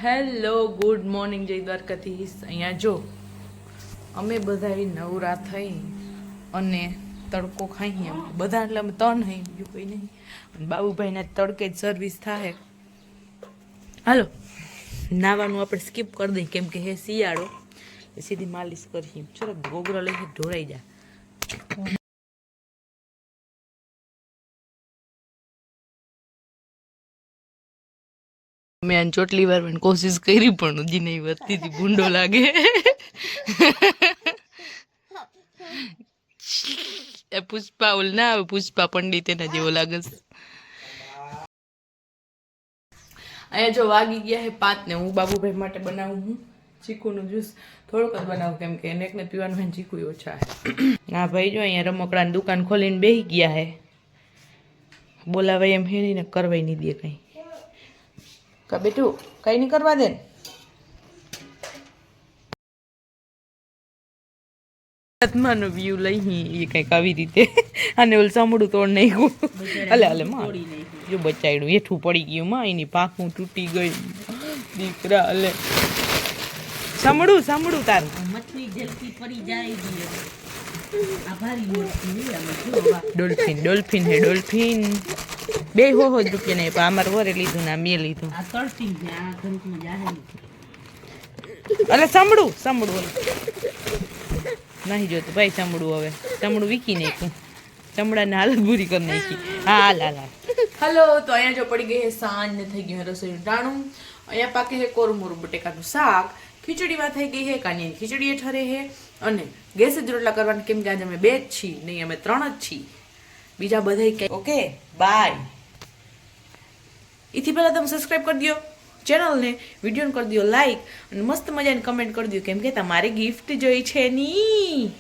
Hello good morning જય દ્વારકાધીશ. અહીંયા જો અમે બધા નવરા થઈ અને તડકો ખાઈએ બધા, એટલે અમે ત્રણ નહીં, બીજું કંઈ નહીં. અને બાબુભાઈને તડકે જ સર્વિસ થાય. હાલો નાવાનું આપણે સ્કીપ કરી દઈએ કેમ કે હે શિયાળો, સીધી માલિશ કરીએ. ચલો ગોગરો લઈ ઢોળાઈ જાય. મેં ચોટલી વાર પણ કોશિશ કરી પણ હજી નહીં વધતી હતી, ભૂંડો લાગે. એ પુષ્પા ઓલ ના આવે, પુષ્પા પંડિત એના જેવો લાગે. અહીંયા જો વાગી ગયા હે 5 ને હું બાબુભાઈ માટે બનાવું હું ચીકુનું જ્યુસ. થોડુંક જ બનાવું કેમ કે એને પીવાનું હોય, ચીકુ ઓછા હે. ના ભાઈ જો અહીંયા રમકડાની દુકાન ખોલીને બેસી ગયા હે. બોલાવાય એમ હેરી ને કરવાય નહીં દે કંઈ. કા બેટું કઈ નહીં કરવા દે. આત્માનો વ્યૂ લઈ એ કંઈક આવી રીતે અને ઓલ સાંભળું તોડ નાખ્યું. અલે અલે માં જો બચાડ્યું, હેઠું પડી ગયું માં, એની પાંખું તૂટી ગઈ દીકરા. અલે સાંભળું સાંભળું તારું મછલી જલ્દી પડી જાય. ડોલ્ફિન ડોલ્ફિન હે ડોલ્ફિન. બે હો જ રૂપિયા નહીં, પણ અમારે વરે લીધું ને મેં લીધું. અલે સાંભળું સાંભળું નહીં જોતું ભાઈ, સાંભળું હવે ચામડું વીકી નાખ્યું, ચમડાને હાલત બુરી કરી નાખી. હા હાલ હાલ હાલ. હલો તો અહીંયા જો પડી ગઈ હે સાંજ ને થઈ ગયું રસોઈનું ટાણું. અહીંયા પાકે હે કોરમોરું બટેકાનું શાક, ખીચડીમાં થઈ ગઈ હે કાની ખીચડી ઠરે હે, અને ગેસે જ રોટલા કરવાના કેમ કે આજે અમે 2 જ છીએ નહીં, અમે 3 જ છીએ. બીજા બધા ઓકે બાય. એથી પહેલાં તમે સબસ્ક્રાઈબ કરી દો ચેનલને, વિડીયોને કરી દો લાઈક, અને મસ્ત મજાની કમેન્ટ કરી દો કેમ કે તમારે ગિફ્ટ જોઈ છે ની.